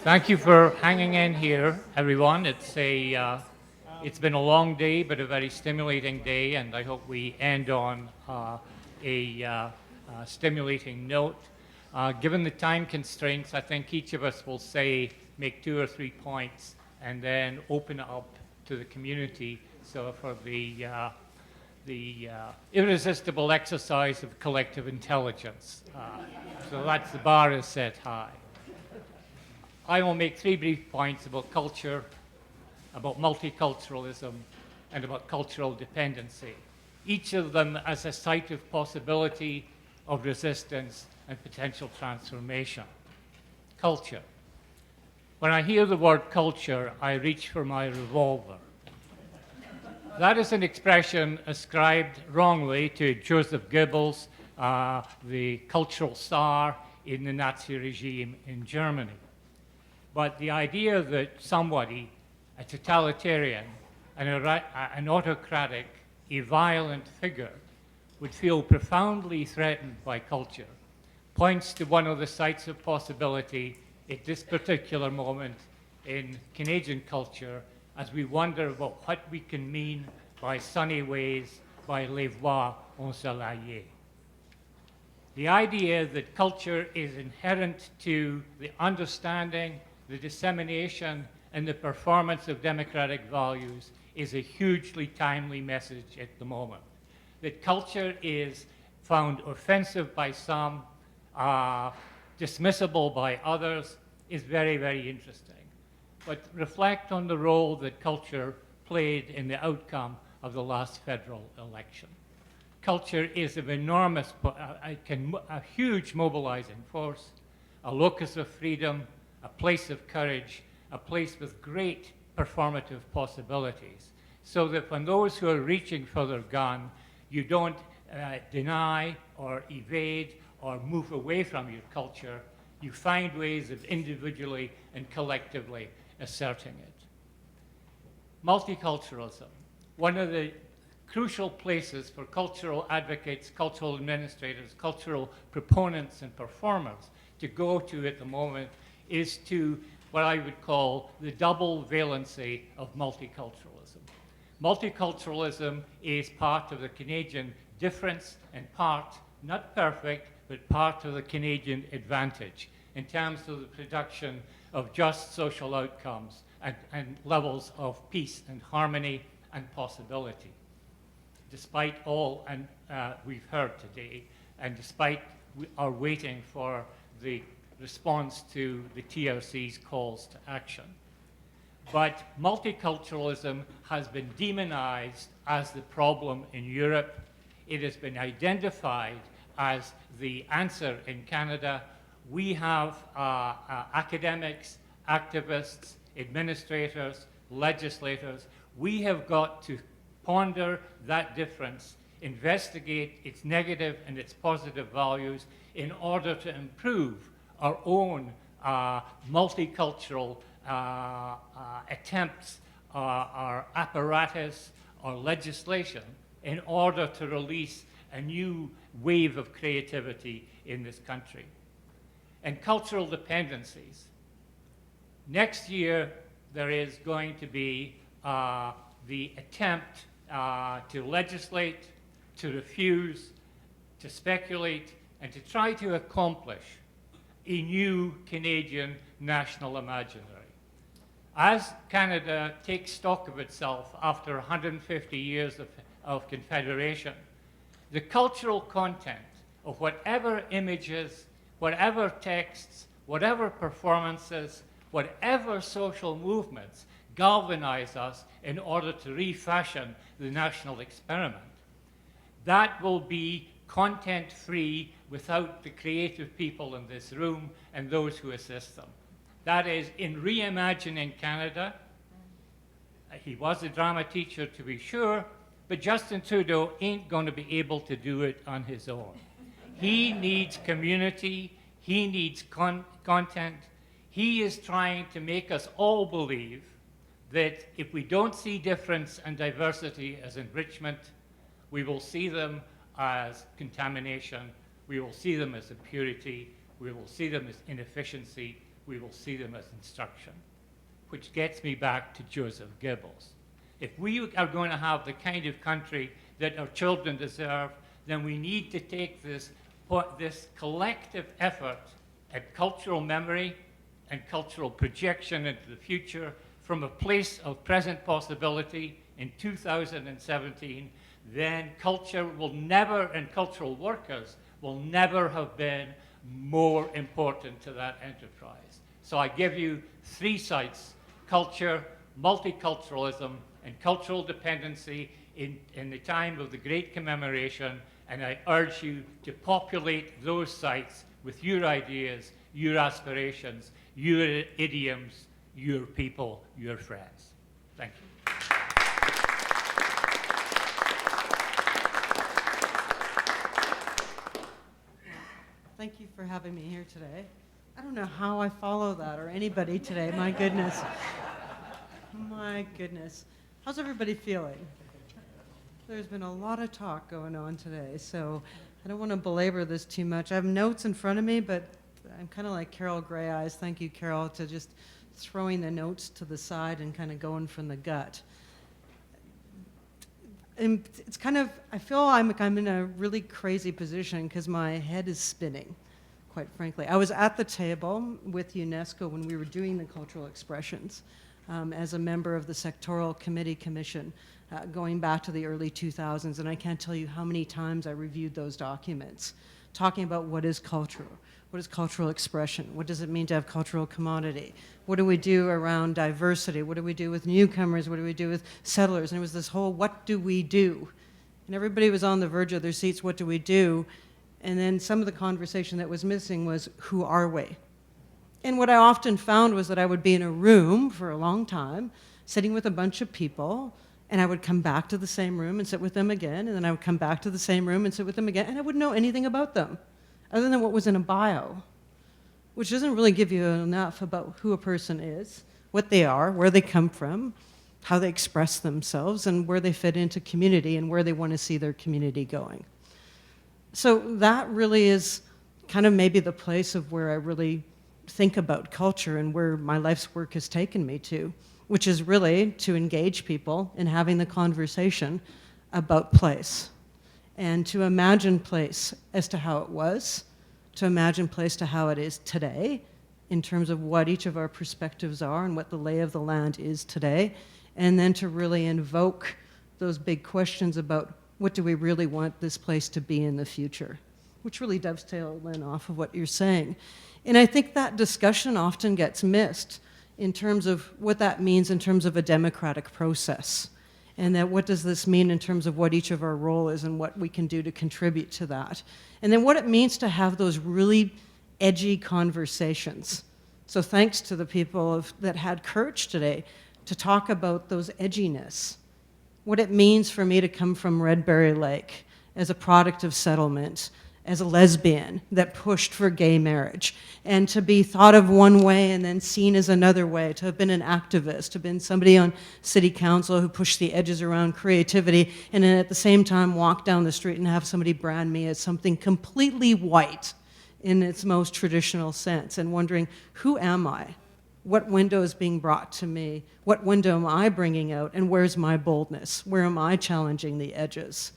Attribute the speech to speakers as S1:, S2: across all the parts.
S1: Thank you for hanging in here, everyone. It's been a long day, but a very stimulating day, and I hope we end on a stimulating note. Given the time constraints, I think each of us will make 2 or 3 points, and then open it up to the community. So for the irresistible exercise of collective intelligence. So that's the bar is set high. I will make 3 brief points about culture, about multiculturalism, and about cultural dependency, each of them as a site of possibility, of resistance, and potential transformation. Culture. When I hear the word culture, I reach for my revolver. That is an expression ascribed wrongly to Joseph Goebbels, the cultural czar in the Nazi regime in Germany. But the idea that somebody, a totalitarian, an autocratic, a violent figure, would feel profoundly threatened by culture points to one of the sites of possibility at this particular moment in Canadian culture as we wonder about what we can mean by sunny ways, by les voies ensoleillées. The idea that culture is inherent to the understanding, the dissemination, and the performance of democratic values is a hugely timely message at the moment. That culture is found offensive by some, dismissible by others, is very, very interesting. But reflect on the role that culture played in the outcome of the last federal election. Culture is of enormous, a huge mobilizing force, a locus of freedom, a place of courage, a place with great performative possibilities, so that when those who are reaching for their gun, you don't deny or evade or move away from your culture, you find ways of individually and collectively asserting it. Multiculturalism, one of the crucial places for cultural advocates, cultural administrators, cultural proponents and performers to go to at the moment is to what I would call the double valency of multiculturalism. Multiculturalism is part of the Canadian difference and part, not perfect, but part of the Canadian advantage in terms of the production of just social outcomes and levels of peace and harmony and possibility. Despite all we've heard today, and despite our waiting for the response to the TRC's calls to action. But multiculturalism has been demonized as the problem in Europe. It has been identified as the answer in Canada. We have academics, activists, administrators, legislators. We have got to ponder that difference, investigate its negative and its positive values in order to improve our own multicultural attempts, our apparatus, our legislation, in order to release a new wave of creativity in this country. And cultural dependencies. Next year, there is going to be the attempt to legislate, to refuse, to speculate, and to try to accomplish a new Canadian national imaginary. As Canada takes stock of itself after 150 years of confederation, the cultural content of whatever images, whatever texts, whatever performances, whatever social movements galvanize us in order to refashion the national experiment, that will be content-free without the creative people in this room and those who assist them. That is, in reimagining Canada, he was a drama teacher to be sure, but Justin Trudeau ain't going to be able to do it on his own. He needs community, he needs content. He is trying to make us all believe that if we don't see difference and diversity as enrichment, we will see them as contamination, we will see them as impurity, we will see them as inefficiency, we will see them as instruction. Which gets me back to Joseph Goebbels. If we are going to have the kind of country that our children deserve, then we need to take this collective effort at cultural memory and cultural projection into the future from a place of present possibility in 2017, then culture will never, and cultural workers will never have been more important to that enterprise. So I give you 3 sites: culture, multiculturalism, and cultural dependency in the time of the Great Commemoration, and I urge you to populate those sites with your ideas, your aspirations, your idioms, your people, your friends. Thank you.
S2: Thank you for having me here today. I don't know how I follow that, or anybody today. My goodness. My goodness. How's everybody feeling? There's been a lot of talk going on today, so I don't want to belabor this too much. I have notes in front of me, but I'm kind of like Carol Gray Eyes. Thank you, Carol, to just throwing the notes to the side and kind of going from the gut. And it's kind of, I feel I'm in a really crazy position because my head is spinning, quite frankly. I was at the table with UNESCO when we were doing the cultural expressions as a member of the sectoral commission going back to the early 2000s, and I can't tell you how many times I reviewed those documents, talking about what is cultural expression, what does it mean to have cultural commodity, what do we do around diversity, what do we do with newcomers, what do we do with settlers, and it was this whole what do we do, and everybody was on the verge of their seats, what do we do, and then some of the conversation that was missing was who are we? And what I often found was that I would be in a room for a long time, sitting with a bunch of people, and I would come back to the same room and sit with them again, and then I would come back to the same room and sit with them again, and I wouldn't know anything about them, other than what was in a bio, which doesn't really give you enough about who a person is, what they are, where they come from, how they express themselves, and where they fit into community, and where they want to see their community going. So that really is kind of maybe the place of where I really think about culture and where my life's work has taken me to, which is really to engage people in having the conversation about place and to imagine place as to how it was, to imagine place to how it is today in terms of what each of our perspectives are and what the lay of the land is today, and then to really invoke those big questions about what do we really want this place to be in the future, which really dovetails, Lynn, off of what you're saying. And I think that discussion often gets missed in terms of what that means in terms of a democratic process. And that what does this mean in terms of what each of our role is and what we can do to contribute to that. And then what it means to have those really edgy conversations. So thanks to the people that had courage today to talk about those edginess. What it means for me to come from Red Berry Lake as a product of settlement, as a lesbian that pushed for gay marriage, and to be thought of one way and then seen as another way, to have been an activist, to have been somebody on city council who pushed the edges around creativity, and then at the same time walk down the street and have somebody brand me as something completely white in its most traditional sense, and wondering, who am I? What window is being brought to me? What window am I bringing out? And where's my boldness? Where am I challenging the edges?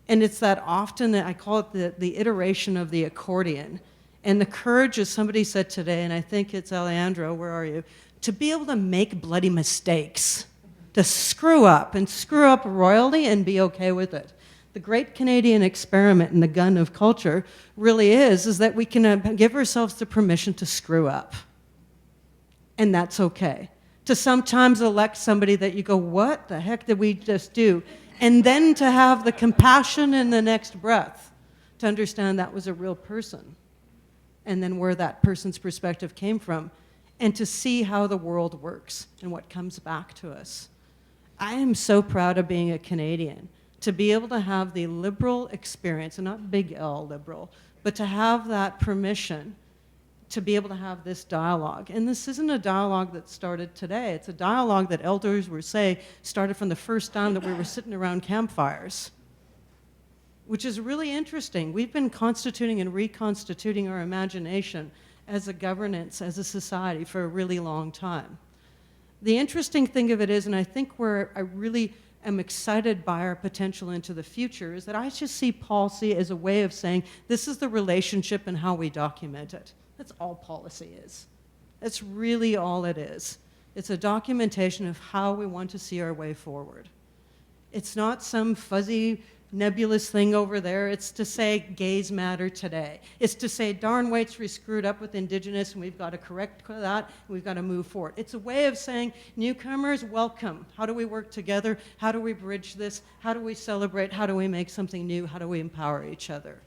S2: And it's that often that I call it the iteration of the accordion. And the courage, as somebody said today, and I think it's Alejandro, where are you? To be able to make bloody mistakes, to screw up royally and be okay with it. The great Canadian experiment in the gun of culture really is that we can give ourselves the permission to screw up. And that's okay. To sometimes elect somebody that you go, what the heck did we just do? And then to have the compassion in the next breath to understand that was a real person, and then where that person's perspective came from, and to see how the world works and what comes back to us. I am so proud of being a Canadian, to be able to have the liberal experience, and not big L liberal, but to have that permission to be able to have this dialogue. And this isn't a dialogue that started today. It's a dialogue that elders were saying started from the first time that we were sitting around campfires, which is really interesting. We've been constituting and reconstituting our imagination as a governance, as a society for a really long time. The interesting thing of it is, and I think where I really am excited by our potential into the future, is that I just see policy as a way of saying, this is the relationship and how we document it. That's all policy is. That's really all it is. It's a documentation of how we want to see our way forward. It's not some fuzzy, nebulous thing over there. It's to say gays matter today. It's to say darn whites we screwed up with Indigenous and we've got to correct that and we've got to move forward. It's a way of saying newcomers, welcome. How do we work together? How do we bridge this? How do we celebrate? How do we make something new? How do we empower each other?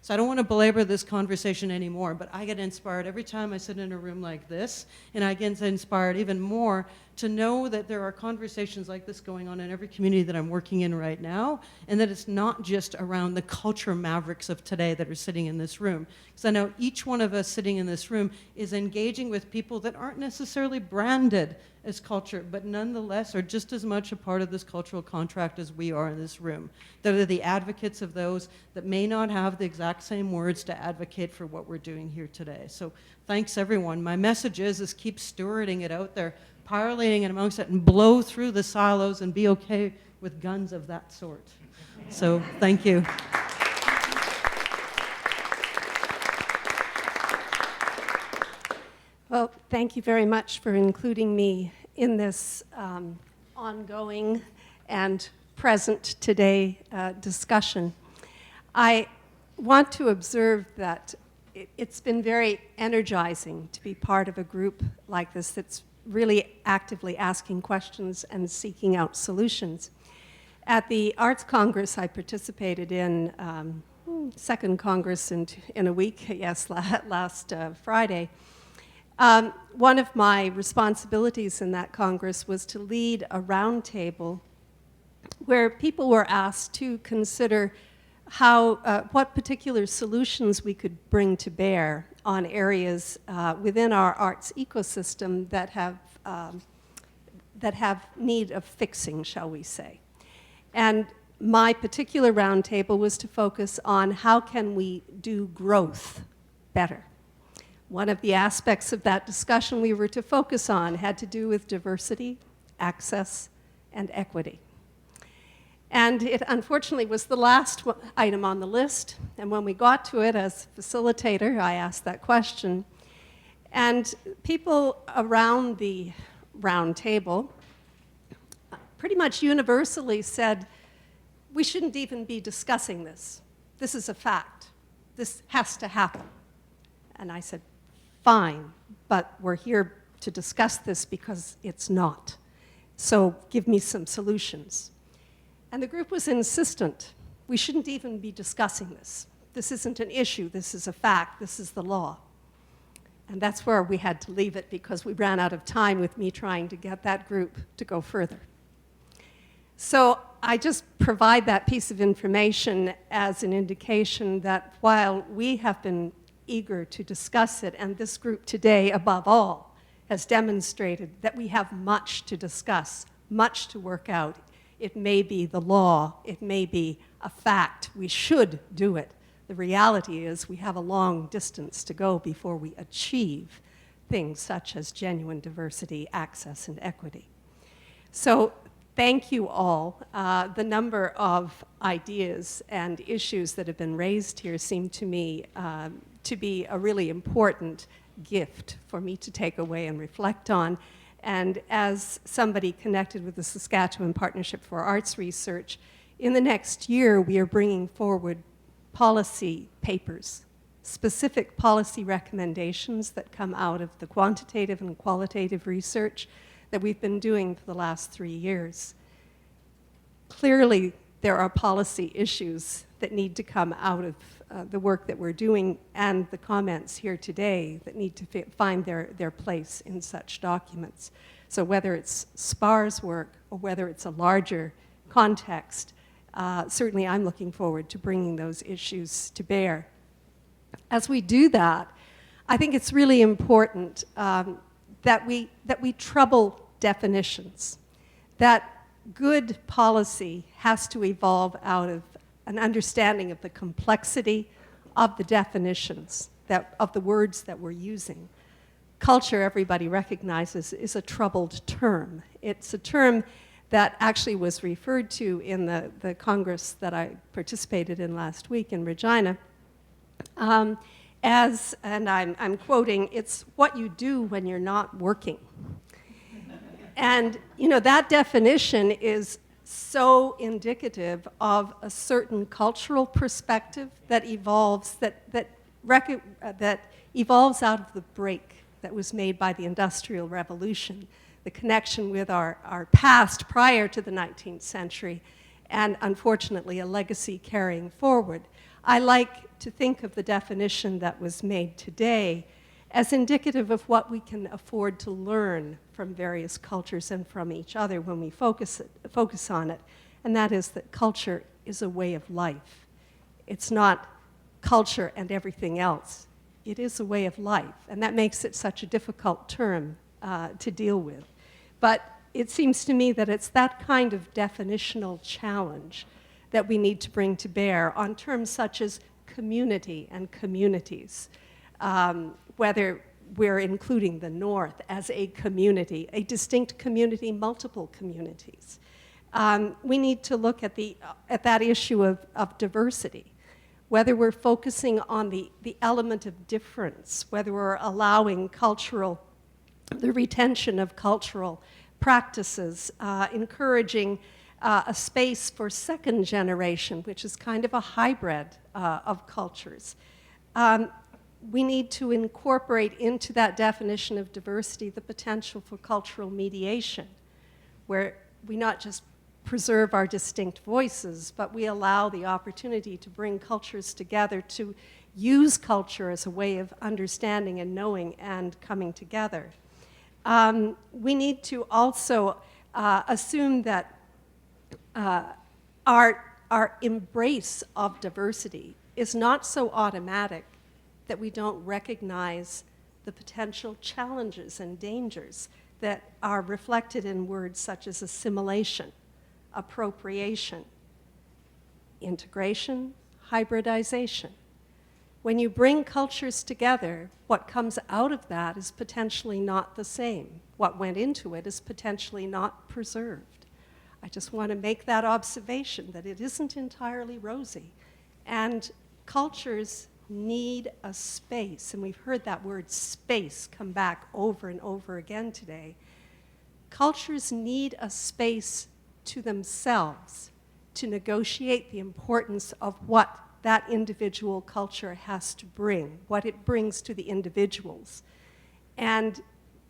S2: So I don't want to belabor this conversation anymore, but I get inspired every time I sit in a room like this, and I get inspired even more to know that there are conversations like this going on in every community that I'm working in right now, and that it's not just around the culture mavericks of today that are sitting in this room. Because I know each one of us sitting in this room is engaging with people that aren't necessarily branded as culture, but nonetheless are just as much a part of this cultural contract as we are in this room. That are the advocates of those that may not have the exact same words to advocate for what we're doing here today. So thanks everyone. My message is keep stewarding it out there, piloting it amongst it, and blow through the silos and be okay with guns of that sort. So thank you.
S3: Well, thank you very much for including me in this ongoing and present today discussion. I want to observe that it's been very energizing to be part of a group like this that's really actively asking questions and seeking out solutions. At the Arts Congress I participated in, second Congress in a week, yes, last Friday, one of my responsibilities in that Congress was to lead a roundtable where people were asked to consider what particular solutions we could bring to bear on areas within our arts ecosystem that have need of fixing, shall we say. And my particular roundtable was to focus on how can we do growth better. One of the aspects of that discussion we were to focus on had to do with diversity, access, and equity. And it unfortunately was the last item on the list, and when we got to it as facilitator, I asked that question. And people around the round table pretty much universally said, we shouldn't even be discussing this. This is a fact. This has to happen. And I said, fine, but we're here to discuss this because it's not. So give me some solutions. And the group was insistent. We shouldn't even be discussing this. This isn't an issue. This is a fact. This is the law. And that's where we had to leave it because we ran out of time with me trying to get that group to go further. So I just provide that piece of information as an indication that while we have been eager to discuss it, and this group today, above all, has demonstrated that we have much to discuss, much to work out. It may be the law, it may be a fact, we should do it. The reality is we have a long distance to go before we achieve things such as genuine diversity, access, and equity. So thank you all. The number of ideas and issues that have been raised here seem to me to be a really important gift for me to take away and reflect on. And as somebody connected with the Saskatchewan Partnership for Arts Research, in the next year we are bringing forward policy papers, specific policy recommendations that come out of the quantitative and qualitative research that we've been doing for the last 3 years. Clearly, there are policy issues that need to come out of the work that we're doing and the comments here today that need to find their place in such documents. So whether it's SPAR's work or whether it's a larger context, certainly I'm looking forward to bringing those issues to bear. As we do that, I think it's really important that we trouble definitions, that good policy has to evolve out of an understanding of the complexity of the definitions of the words that we're using. Culture, everybody recognizes, is a troubled term. It's a term that actually was referred to in the Congress that I participated in last week in Regina, as, and I'm quoting, it's what you do when you're not working. And, you know, that definition is so indicative of a certain cultural perspective that evolves, that evolves out of the break that was made by the Industrial Revolution, the connection with our past prior to the 19th century, and unfortunately a legacy carrying forward. I like to think of the definition that was made today as indicative of what we can afford to learn from various cultures and from each other when we focus on it, and that is that culture is a way of life. It's not culture and everything else. It is a way of life, and that makes it such a difficult term to deal with. But it seems to me that it's that kind of definitional challenge that we need to bring to bear on terms such as community and communities, whether we're including the North as a community, a distinct community, multiple communities. We need to look at that issue of diversity, whether we're focusing on the element of difference, whether we're allowing the retention of cultural practices, encouraging a space for second generation, which is kind of a hybrid of cultures. We need to incorporate into that definition of diversity the potential for cultural mediation, where we not just preserve our distinct voices, but we allow the opportunity to bring cultures together, to use culture as a way of understanding and knowing and coming together. We need to also assume that our embrace of diversity is not so automatic that we don't recognize the potential challenges and dangers that are reflected in words such as assimilation, appropriation, integration, hybridization. When you bring cultures together, what comes out of that is potentially not the same. What went into it is potentially not preserved. I just want to make that observation that it isn't entirely rosy. And cultures need a space, and we've heard that word space come back over and over again today. Cultures need a space to themselves to negotiate the importance of what that individual culture has to bring, what it brings to the individuals. And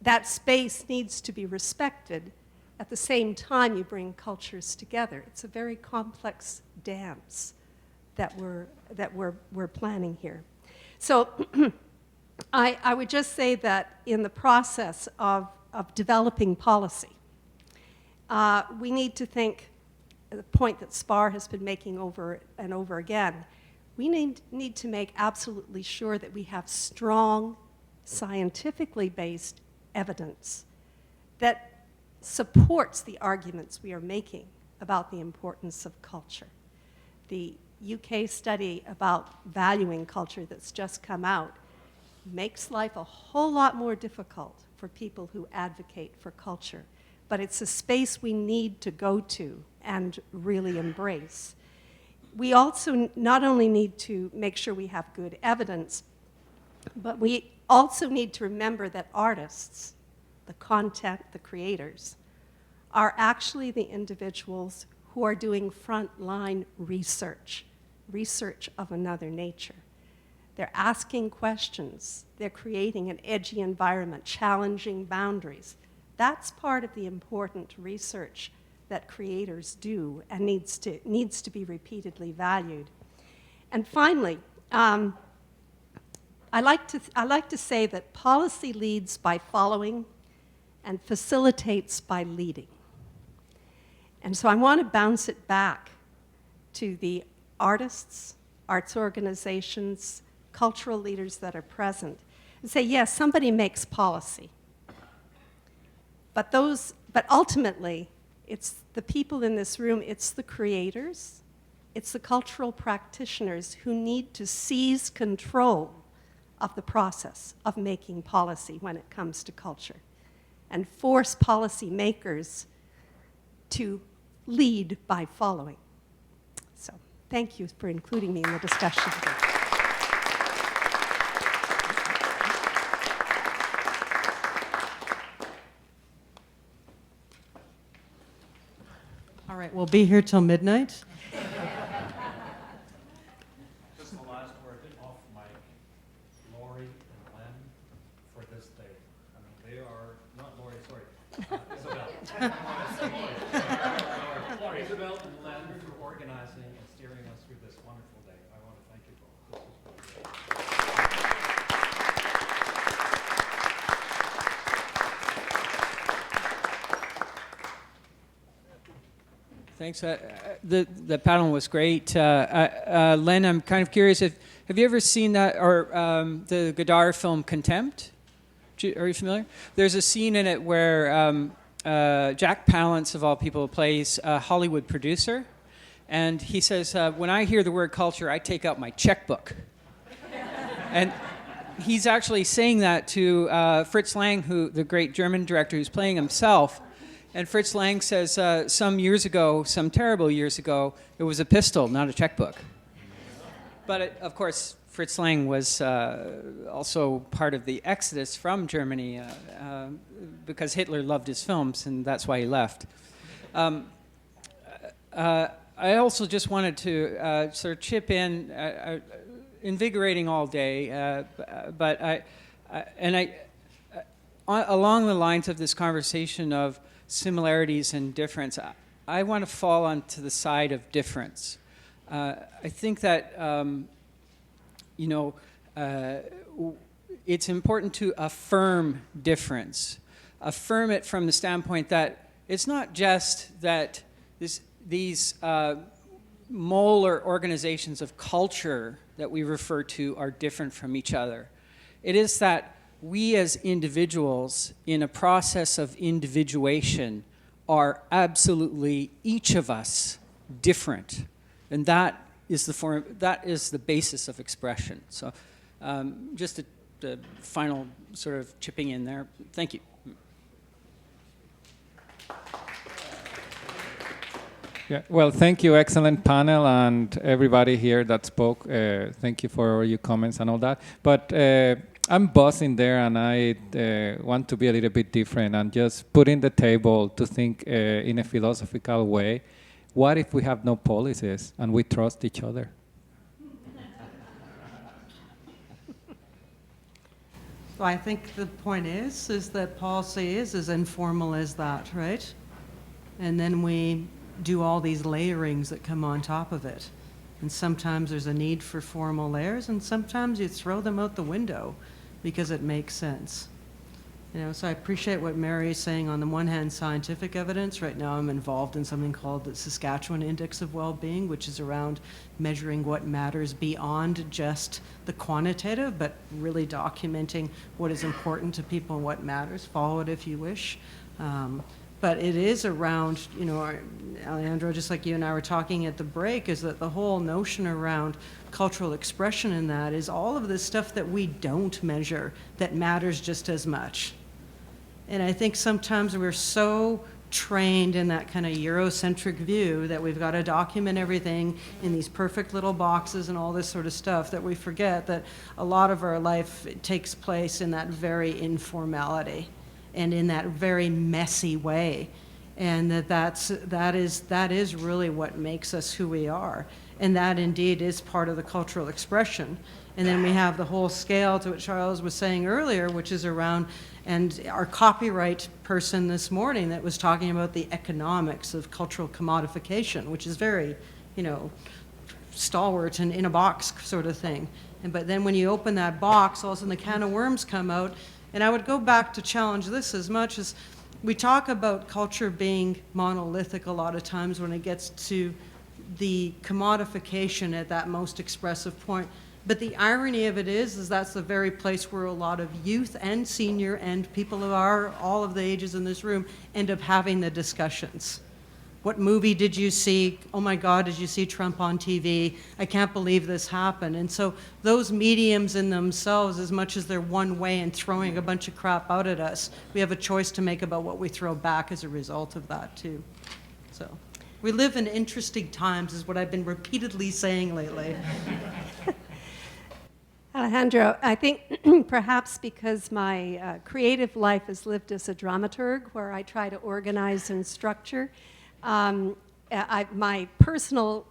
S3: that space needs to be respected. At the same time, you bring cultures together. It's a very complex dance that we're planning here. So I would just say that in the process of developing policy, we need to think, the point that SPAR has been making over and over again, we need to make absolutely sure that we have strong, scientifically based evidence that supports the arguments we are making about the importance of culture. The UK study about valuing culture that's just come out makes life a whole lot more difficult for people who advocate for culture. But it's a space we need to go to and really embrace. We also not only need to make sure we have good evidence, but we also need to remember that artists, the content, the creators, are actually the individuals who are doing frontline research of another nature. They're asking questions. They're creating an edgy environment, challenging boundaries. That's part of the important research that creators do and needs to be repeatedly valued. And finally, I like to say that policy leads by following and facilitates by leading. And so I want to bounce it back to the artists, arts organizations, cultural leaders that are present, and say, yes, somebody makes policy. But ultimately, it's the people in this room, it's the creators, it's the cultural practitioners who need to seize control of the process of making policy when it comes to culture, and force policymakers to lead by following. So thank you for including me in the discussion today.
S2: All right, we'll be here till midnight.
S4: Just the last word off mic, Lori and Len, for this day. I mean, they are, not Lori, sorry, Isabel. Isabel and Len for organizing and steering us through this wonderful day. I want to thank you both. This was really great.
S5: Thanks. The panel was great. Len, I'm kind of curious, have you ever seen that, or the Godard film Contempt? Are you familiar? There's a scene in it where Jack Palance, of all people, plays a Hollywood producer. And he says, when I hear the word culture, I take out my checkbook. And he's actually saying that to Fritz Lang, the great German director who's playing himself. And Fritz Lang says, some terrible years ago, it was a pistol, not a checkbook. But of course, Fritz Lang was also part of the exodus from Germany because Hitler loved his films, and that's why he left. I also just wanted to sort of chip in, invigorating all day, but along the lines of this conversation of similarities and difference, I want to fall onto the side of difference. I think that it's important to affirm difference. Affirm it from the standpoint that it's not just that these molar organizations of culture that we refer to are different from each other. It is that we as individuals in a process of individuation are absolutely, each of us, different. And that is the basis of expression. So just the final sort of chipping in there. Thank you.
S4: Yeah, well, thank you. Excellent panel, and everybody here that spoke. Thank you for all your comments and all that. But I'm buzzing there, and I want to be a little bit different and just put in the table to think in a philosophical way. What if we have no policies and we trust each other?
S2: Well, I think the point is that policy is as informal as that, right? And then we do all these layerings that come on top of it. And sometimes there's a need for formal layers, and sometimes you throw them out the window because it makes sense. So I appreciate what Mary is saying on the one hand, scientific evidence. Right now I'm involved in something called the Saskatchewan Index of Well-Being, which is around measuring what matters beyond just the quantitative, but really documenting what is important to people and what matters. Follow it if you wish. But it is around, Alejandro, just like you and I were talking at the break, is that the whole notion around cultural expression in that is all of this stuff that we don't measure that matters just as much. And I think sometimes we're so trained in that kind of Eurocentric view that we've got to document everything in these perfect little boxes and all this sort of stuff that we forget that a lot of our life takes place in that very informality and in that very messy way, and that is really what makes us who we are, and that indeed is part of the cultural expression. And then we have the whole scale to what Charles was saying earlier, which is around, and our copyright person this morning that was talking about the economics of cultural commodification, which is very, stalwart and in a box sort of thing. But then when you open that box, all of a sudden the can of worms come out. And I would go back to challenge this as much as we talk about culture being monolithic a lot of times when it gets to the commodification at that most expressive point. But the irony of it is that's the very place where a lot of youth and senior and people who are all of the ages in this room end up having the discussions. What movie did you see? Oh my God, did you see Trump on TV? I can't believe this happened. And so those mediums in themselves, as much as they're one way and throwing a bunch of crap out at us, we have a choice to make about what we throw back as a result of that too. So we live in interesting times is what I've been repeatedly saying lately.
S3: Alejandro, I think perhaps because my creative life is lived as a dramaturg, where I try to organize and structure, my personal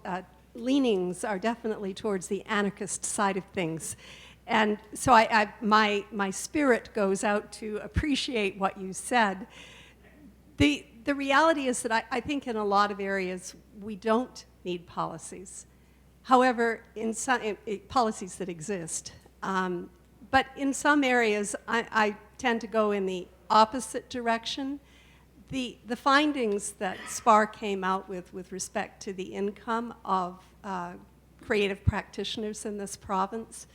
S3: leanings are definitely towards the anarchist side of things. And so my spirit goes out to appreciate what you said. The reality is that I think in a lot of areas we don't need policies. However, in some policies that exist, but in some areas, I tend to go in the opposite direction. The findings that SPAR came out with respect to the income of creative practitioners in this province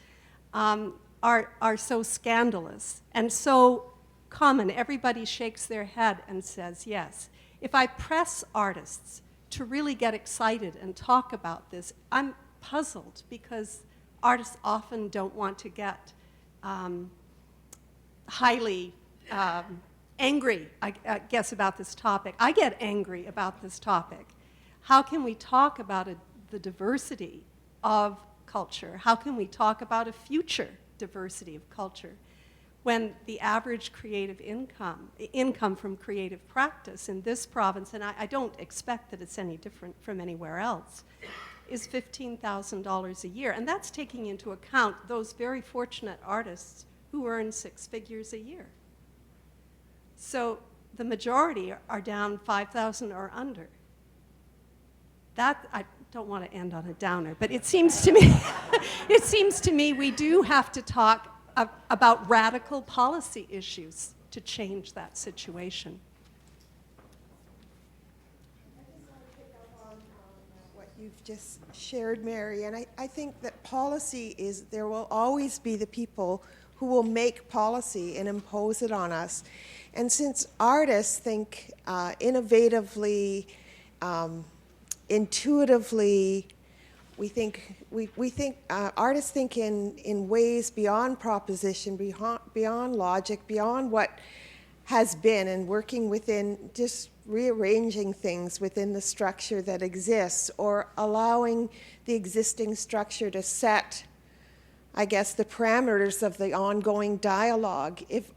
S3: are so scandalous and so common. Everybody shakes their head and says, yes. If I press artists to really get excited and talk about this, I'm puzzled because artists often don't want to get highly angry, I guess, about this topic. I get angry about this topic. How can we talk about the diversity of culture? How can we talk about a future diversity of culture when the average creative income from creative practice in this province, and I don't expect that it's any different from anywhere else, is $15,000 a year. And that's taking into account those very fortunate artists who earn 6 figures a year. So the majority are down 5,000 or under. That, I don't want to end on a downer, but it seems to me, we do have to talk about radical policy issues to change that situation.
S6: What you've just shared, Mary, and I think that policy is, there will always be the people who will make policy and impose it on us. And since artists think innovatively, intuitively, we think artists think in ways beyond proposition, beyond logic, beyond what has been, and working within, just rearranging things within the structure that exists, or allowing the existing structure to set, I guess, the parameters of the ongoing dialogue. If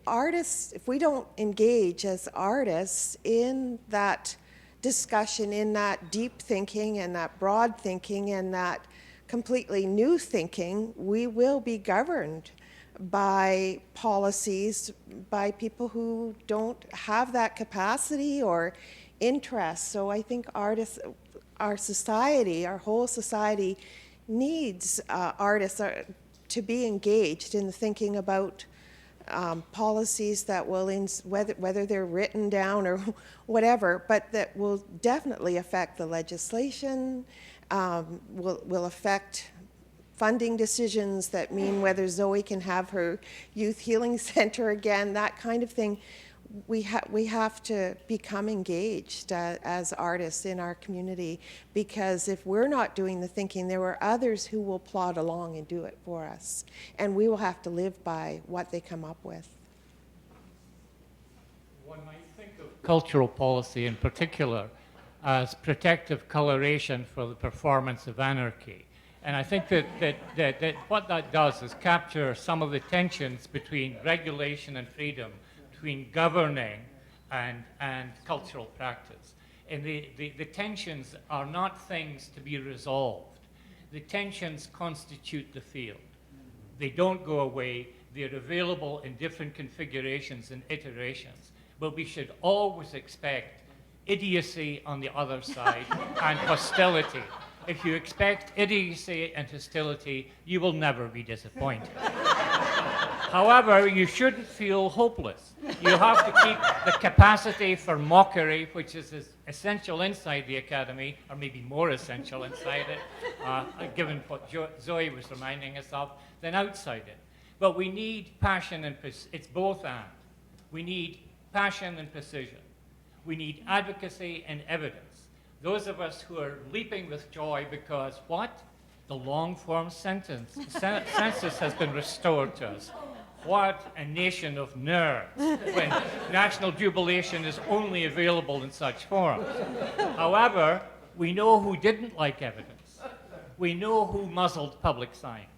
S6: we don't engage as artists in that discussion, in that deep thinking and that broad thinking and that completely new thinking, we will be governed by policies, by people who don't have that capacity or interest. So I think artists, our society, our whole society needs artists to be engaged in thinking about policies that will, whether they're written down or whatever, but that will definitely affect the legislation, will affect funding decisions that mean whether Zoe can have her youth healing center again, that kind of thing. We have to become engaged as artists in our community, because if we're not doing the thinking, there are others who will plod along and do it for us, and we will have to live by what they come up with.
S1: One might think of cultural policy in particular as protective coloration for the performance of anarchy. And I think that what that does is capture some of the tensions between regulation and freedom, between governing and cultural practice. And the tensions are not things to be resolved. The tensions constitute the field. They don't go away. They're available in different configurations and iterations. But we should always expect idiocy on the other side and hostility. If you expect idiocy and hostility, you will never be disappointed. However, you shouldn't feel hopeless. You have to keep the capacity for mockery, which is as essential inside the academy, or maybe more essential inside it, given what Zoe was reminding us of, than outside it. But we need passion and it's both and. We need passion and precision. We need advocacy and evidence. Those of us who are leaping with joy because what? The long-form census has been restored to us. What a nation of nerds when national jubilation is only available in such forms. However, we know who didn't like evidence. We know who muzzled public science.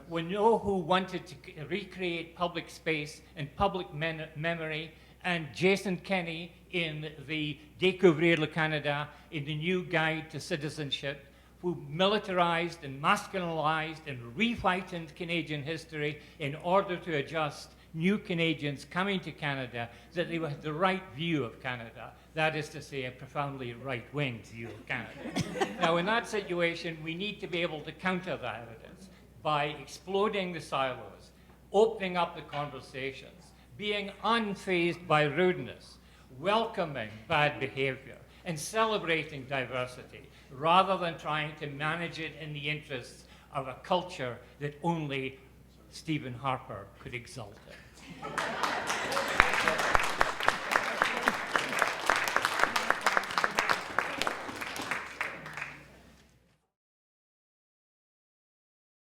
S1: We know who wanted to recreate public space and public memory, and Jason Kenney in the Découvrir le Canada, in the new guide to citizenship, who militarized and masculinized and rewhitened Canadian history in order to adjust new Canadians coming to Canada, that they had the right view of Canada. That is to say, a profoundly right-wing view of Canada. Now, in that situation, we need to be able to counter that evidence by exploding the silos, opening up the conversations, being unfazed by rudeness, welcoming bad behavior, and celebrating diversity, rather than trying to manage it in the interests of a culture that only Stephen Harper could exalt in.